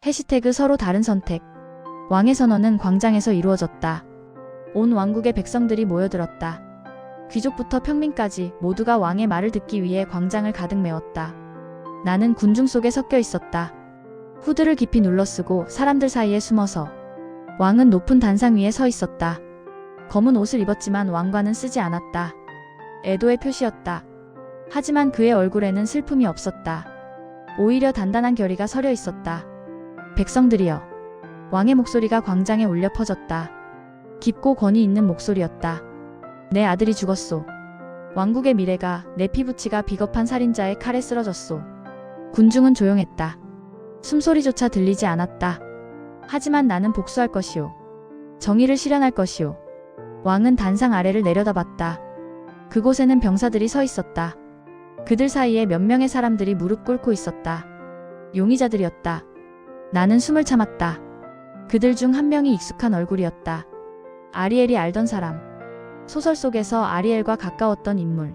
해시태그 서로 다른 선택. 왕의 선언은 광장에서 이루어졌다. 온 왕국의 백성들이 모여들었다. 귀족부터 평민까지 모두가 왕의 말을 듣기 위해 광장을 가득 메웠다. 나는 군중 속에 섞여 있었다. 후드를 깊이 눌러쓰고 사람들 사이에 숨어서. 왕은 높은 단상 위에 서 있었다. 검은 옷을 입었지만 왕관은 쓰지 않았다. 애도의 표시였다. 하지만 그의 얼굴에는 슬픔이 없었다. 오히려 단단한 결의가 서려 있었다. 백성들이여. 왕의 목소리가 광장에 울려 퍼졌다. 깊고 권위 있는 목소리였다. 내 아들이 죽었소. 왕국의 미래가, 내 피부치가 비겁한 살인자의 칼에 쓰러졌소. 군중은 조용했다. 숨소리조차 들리지 않았다. 하지만 나는 복수할 것이오. 정의를 실현할 것이오. 왕은 단상 아래를 내려다봤다. 그곳에는 병사들이 서 있었다. 그들 사이에 몇 명의 사람들이 무릎 꿇고 있었다. 용의자들이었다. 나는 숨을 참았다. 그들 중 한 명이 익숙한 얼굴이었다. 아리엘이 알던 사람. 소설 속에서 아리엘과 가까웠던 인물.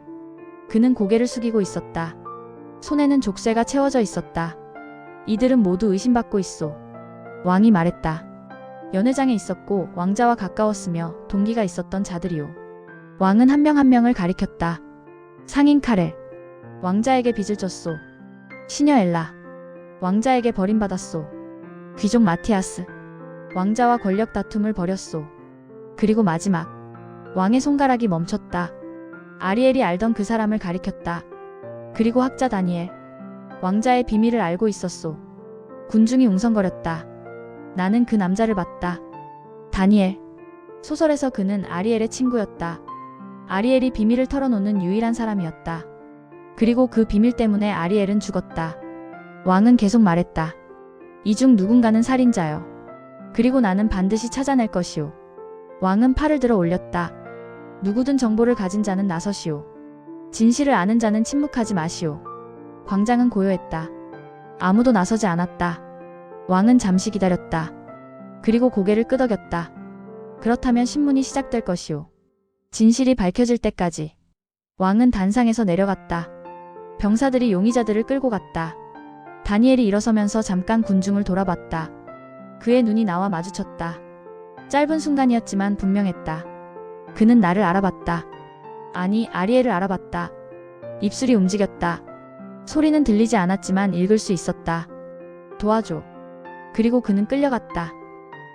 그는 고개를 숙이고 있었다. 손에는 족쇄가 채워져 있었다. 이들은 모두 의심받고 있소. 왕이 말했다. 연회장에 있었고 왕자와 가까웠으며 동기가 있었던 자들이오. 왕은 한 명 한 명을 가리켰다. 상인 카렐. 왕자에게 빚을 졌소. 시녀 엘라. 왕자에게 버림받았소. 귀족 마티아스. 왕자와 권력 다툼을 벌였소. 그리고 마지막. 왕의 손가락이 멈췄다. 아리엘이 알던 그 사람을 가리켰다. 그리고 학자 다니엘. 왕자의 비밀을 알고 있었소. 군중이 웅성거렸다. 나는 그 남자를 봤다. 다니엘. 소설에서 그는 아리엘의 친구였다. 아리엘이 비밀을 털어놓는 유일한 사람이었다. 그리고 그 비밀 때문에 아리엘은 죽었다. 왕은 계속 말했다. 이 중 누군가는 살인자여. 그리고 나는 반드시 찾아낼 것이오. 왕은 팔을 들어 올렸다. 누구든 정보를 가진 자는 나서시오. 진실을 아는 자는 침묵하지 마시오. 광장은 고요했다. 아무도 나서지 않았다. 왕은 잠시 기다렸다. 그리고 고개를 끄덕였다. 그렇다면 신문이 시작될 것이오. 진실이 밝혀질 때까지. 왕은 단상에서 내려갔다. 병사들이 용의자들을 끌고 갔다. 다니엘이 일어서면서 잠깐 군중을 돌아봤다. 그의 눈이 나와 마주쳤다. 짧은 순간이었지만 분명했다. 그는 나를 알아봤다. 아니, 아리엘을 알아봤다. 입술이 움직였다. 소리는 들리지 않았지만 읽을 수 있었다. 도와줘. 그리고 그는 끌려갔다.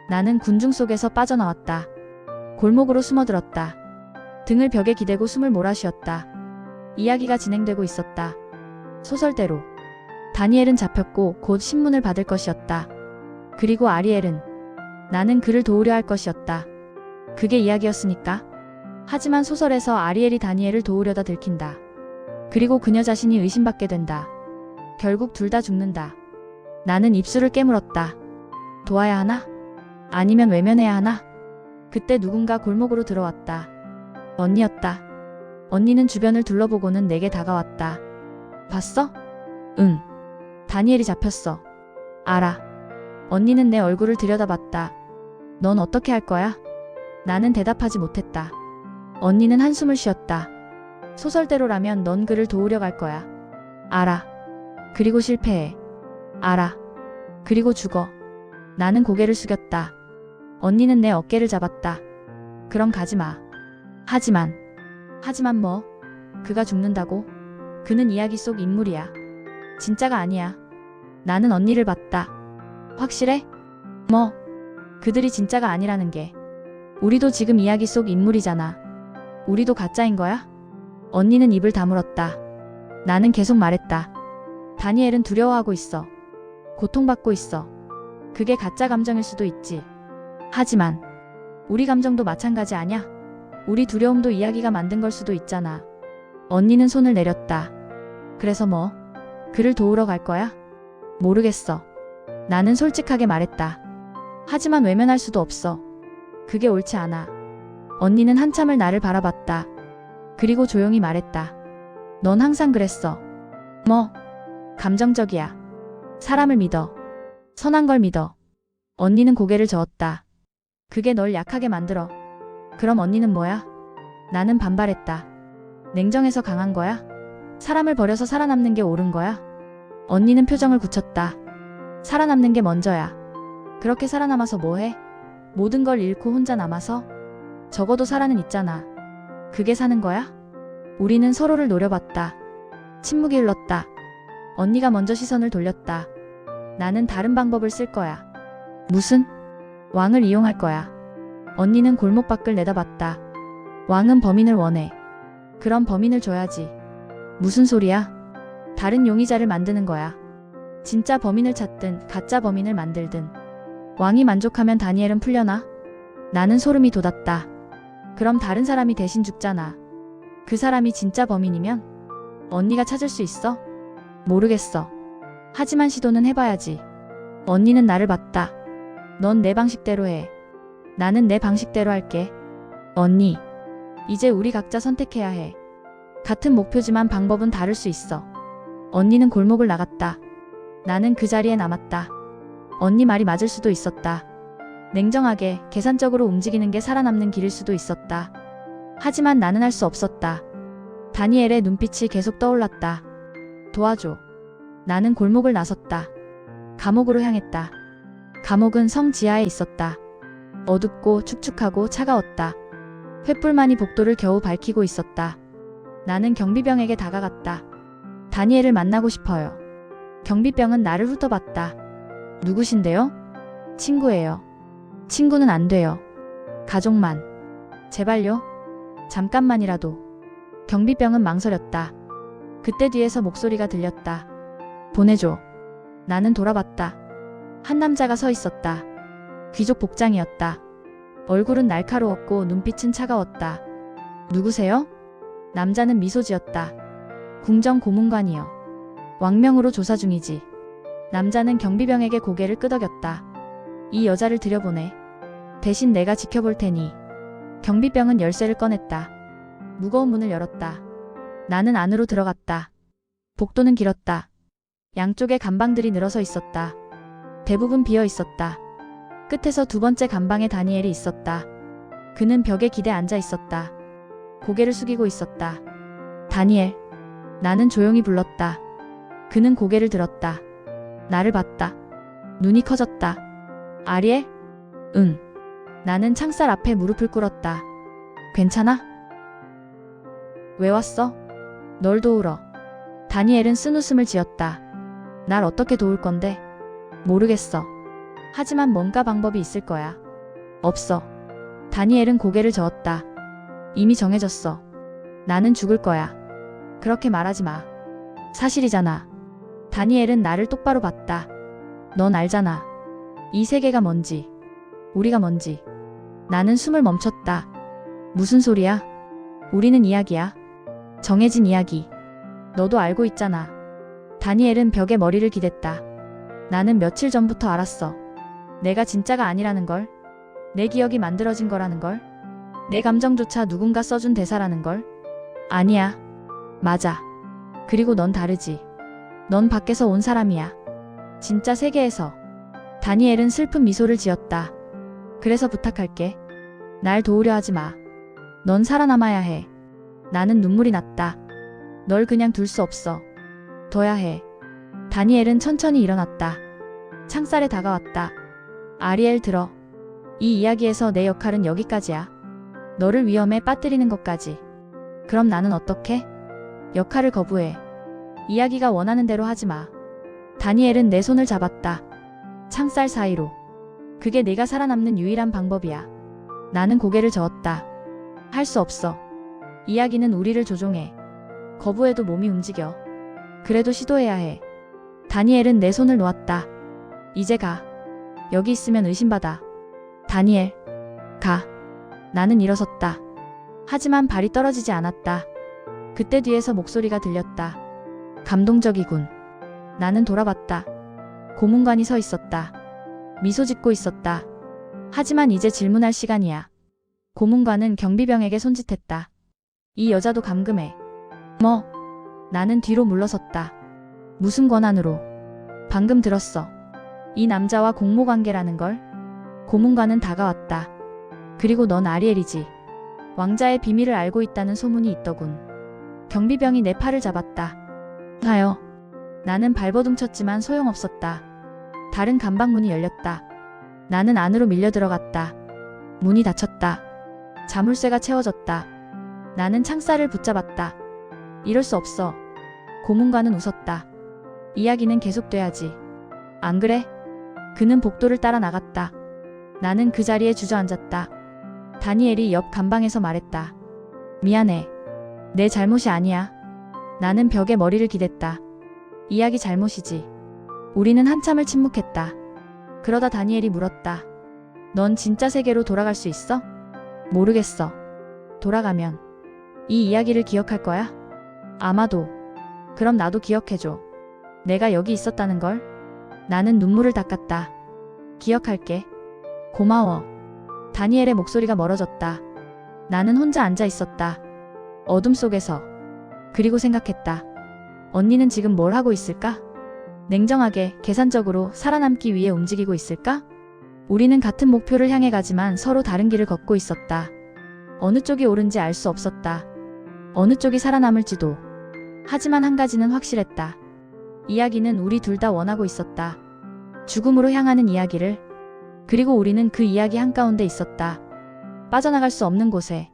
나는 군중 속에서 빠져나왔다. 골목으로 숨어들었다. 등을 벽에 기대고 숨을 몰아쉬었다. 이야기가 진행되고 있었다. 소설대로. 다니엘은 잡혔고 곧 신문을 받을 것이었다. 그리고 아리엘은. 나는 그를 도우려 할 것이었다. 그게 이야기였으니까. 하지만 소설에서 아리엘이 다니엘을 도우려다 들킨다. 그리고 그녀 자신이 의심받게 된다. 결국 둘 다 죽는다. 나는 입술을 깨물었다. 도와야 하나? 아니면 외면해야 하나? 그때 누군가 골목으로 들어왔다. 언니였다. 언니는 주변을 둘러보고는 내게 다가왔다. 봤어? 응. 다니엘이 잡혔어. 알아. 언니는 내 얼굴을 들여다봤다. 넌 어떻게 할 거야? 나는 대답하지 못했다. 언니는 한숨을 쉬었다. 소설대로라면 넌 그를 도우려 갈 거야. 알아. 그리고 실패해. 알아. 그리고 죽어. 나는 고개를 숙였다. 언니는 내 어깨를 잡았다. 그럼 가지마. 하지만 뭐? 그가 죽는다고? 그는 이야기 속 인물이야. 진짜가 아니야. 나는 언니를 봤다. 확실해? 뭐? 그들이 진짜가 아니라는 게. 우리도 지금 이야기 속 인물이잖아. 우리도 가짜인 거야? 언니는 입을 다물었다. 나는 계속 말했다. 다니엘은 두려워하고 있어. 고통받고 있어. 그게 가짜 감정일 수도 있지. 하지만 우리 감정도 마찬가지 아냐? 우리 두려움도 이야기가 만든 걸 수도 있잖아. 언니는 손을 내렸다. 그래서 뭐? 그를 도우러 갈 거야? 모르겠어. 나는 솔직하게 말했다. 하지만 외면할 수도 없어. 그게 옳지 않아. 언니는 한참을 나를 바라봤다. 그리고 조용히 말했다. 넌 항상 그랬어. 뭐? 감정적이야. 사람을 믿어. 선한 걸 믿어. 언니는 고개를 저었다. 그게 널 약하게 만들어. 그럼 언니는 뭐야? 나는 반발했다. 냉정해서 강한 거야? 사람을 버려서 살아남는 게 옳은 거야? 언니는 표정을 굳혔다. 살아남는 게 먼저야. 그렇게 살아남아서 뭐해? 모든 걸 잃고 혼자 남아서? 적어도 살아는 있잖아. 그게 사는 거야? 우리는 서로를 노려봤다. 침묵이 흘렀다. 언니가 먼저 시선을 돌렸다. 나는 다른 방법을 쓸 거야. 무슨? 왕을 이용할 거야. 언니는 골목 밖을 내다봤다. 왕은 범인을 원해. 그럼 범인을 줘야지. 무슨 소리야? 다른 용의자를 만드는 거야. 진짜 범인을 찾든 가짜 범인을 만들든. 왕이 만족하면 다니엘은 풀려나? 나는 소름이 돋았다. 그럼 다른 사람이 대신 죽잖아. 그 사람이 진짜 범인이면? 언니가 찾을 수 있어? 모르겠어. 하지만 시도는 해봐야지. 언니는 나를 봤다. 넌 내 방식대로 해. 나는 내 방식대로 할게. 언니, 이제 우리 각자 선택해야 해. 같은 목표지만 방법은 다를 수 있어. 언니는 골목을 나갔다. 나는 그 자리에 남았다. 언니 말이 맞을 수도 있었다. 냉정하게, 계산적으로 움직이는 게 살아남는 길일 수도 있었다. 하지만 나는 할 수 없었다. 다니엘의 눈빛이 계속 떠올랐다. 도와줘. 나는 골목을 나섰다. 감옥으로 향했다. 감옥은 성 지하에 있었다. 어둡고 축축하고 차가웠다. 횃불만이 복도를 겨우 밝히고 있었다. 나는 경비병에게 다가갔다. 다니엘을 만나고 싶어요. 경비병은 나를 훑어봤다. 누구신데요? 친구예요. 친구는 안 돼요. 가족만. 제발요. 잠깐만이라도. 경비병은 망설였다. 그때 뒤에서 목소리가 들렸다. 보내줘. 나는 돌아봤다. 한 남자가 서 있었다. 귀족 복장이었다. 얼굴은 날카로웠고 눈빛은 차가웠다. 누구세요? 남자는 미소 지었다. 궁정 고문관이요. 왕명으로 조사 중이지. 남자는 경비병에게 고개를 끄덕였다. 이 여자를 들여보내. 대신 내가 지켜볼 테니. 경비병은 열쇠를 꺼냈다. 무거운 문을 열었다. 나는 안으로 들어갔다. 복도는 길었다. 양쪽에 간방들이 늘어서 있었다. 대부분 비어 있었다. 끝에서 두 번째 간방에 다니엘이 있었다. 그는 벽에 기대 앉아 있었다. 고개를 숙이고 있었다. 다니엘. 나는 조용히 불렀다. 그는 고개를 들었다. 나를 봤다. 눈이 커졌다. 아리엘? 응. 나는 창살 앞에 무릎을 꿇었다. 괜찮아? 왜 왔어? 널 도우러. 다니엘은 쓴웃음을 지었다. 날 어떻게 도울 건데? 모르겠어. 하지만 뭔가 방법이 있을 거야. 없어. 다니엘은 고개를 저었다. 이미 정해졌어. 나는 죽을 거야. 그렇게 말하지 마. 사실이잖아. 다니엘은 나를 똑바로 봤다. 넌 알잖아. 이 세계가 뭔지. 우리가 뭔지. 나는 숨을 멈췄다. 무슨 소리야? 우리는 이야기야. 정해진 이야기. 너도 알고 있잖아. 다니엘은 벽에 머리를 기댔다. 나는 며칠 전부터 알았어. 내가 진짜가 아니라는 걸. 내 기억이 만들어진 거라는 걸. 내 감정조차 누군가 써준 대사라는 걸. 아니야. 맞아. 그리고 넌 다르지. 넌 밖에서 온 사람이야. 진짜 세계에서. 다니엘은 슬픈 미소를 지었다. 그래서 부탁할게. 날 도우려 하지 마. 넌 살아남아야 해. 나는 눈물이 났다. 널 그냥 둘 수 없어. 둬야 해. 다니엘은 천천히 일어났다. 창살에 다가왔다. 아리엘 들어. 이 이야기에서 내 역할은 여기까지야. 너를 위험에 빠뜨리는 것까지. 그럼 나는 어떻게? 역할을 거부해. 이야기가 원하는 대로 하지 마. 다니엘은 내 손을 잡았다. 창살 사이로. 그게 내가 살아남는 유일한 방법이야. 나는 고개를 저었다. 할 수 없어. 이야기는 우리를 조종해. 거부해도 몸이 움직여. 그래도 시도해야 해. 다니엘은 내 손을 놓았다. 이제 가. 여기 있으면 의심받아. 다니엘. 가. 나는 일어섰다. 하지만 발이 떨어지지 않았다. 그때 뒤에서 목소리가 들렸다. 감동적이군. 나는 돌아봤다. 고문관이 서 있었다. 미소 짓고 있었다. 하지만 이제 질문할 시간이야. 고문관은 경비병에게 손짓했다. 이 여자도 감금해. 뭐? 나는 뒤로 물러섰다. 무슨 권한으로? 방금 들었어. 이 남자와 공모관계라는 걸? 고문관은 다가왔다. 그리고 넌 아리엘이지. 왕자의 비밀을 알고 있다는 소문이 있더군. 경비병이 내 팔을 잡았다. 하여. 나는 발버둥 쳤지만 소용없었다. 다른 감방 문이 열렸다. 나는 안으로 밀려 들어갔다. 문이 닫혔다. 자물쇠가 채워졌다. 나는 창살을 붙잡았다. 이럴 수 없어. 고문관은 웃었다. 이야기는 계속돼야지. 안 그래? 그는 복도를 따라 나갔다. 나는 그 자리에 주저앉았다. 다니엘이 옆 감방에서 말했다. 미안해. 내 잘못이 아니야. 나는 벽에 머리를 기댔다. 이야기 잘못이지. 우리는 한참을 침묵했다. 그러다 다니엘이 물었다. 넌 진짜 세계로 돌아갈 수 있어? 모르겠어. 돌아가면 이 이야기를 기억할 거야? 아마도. 그럼 나도 기억해줘. 내가 여기 있었다는 걸? 나는 눈물을 닦았다. 기억할게. 고마워. 다니엘의 목소리가 멀어졌다. 나는 혼자 앉아 있었다. 어둠 속에서. 그리고 생각했다. 언니는 지금 뭘 하고 있을까? 냉정하게, 계산적으로 살아남기 위해 움직이고 있을까? 우리는 같은 목표를 향해 가지만 서로 다른 길을 걷고 있었다. 어느 쪽이 옳은지 알 수 없었다. 어느 쪽이 살아남을지도. 하지만 한 가지는 확실했다. 이야기는 우리 둘 다 원하고 있었다. 죽음으로 향하는 이야기를. 그리고 우리는 그 이야기 한가운데 있었다. 빠져나갈 수 없는 곳에.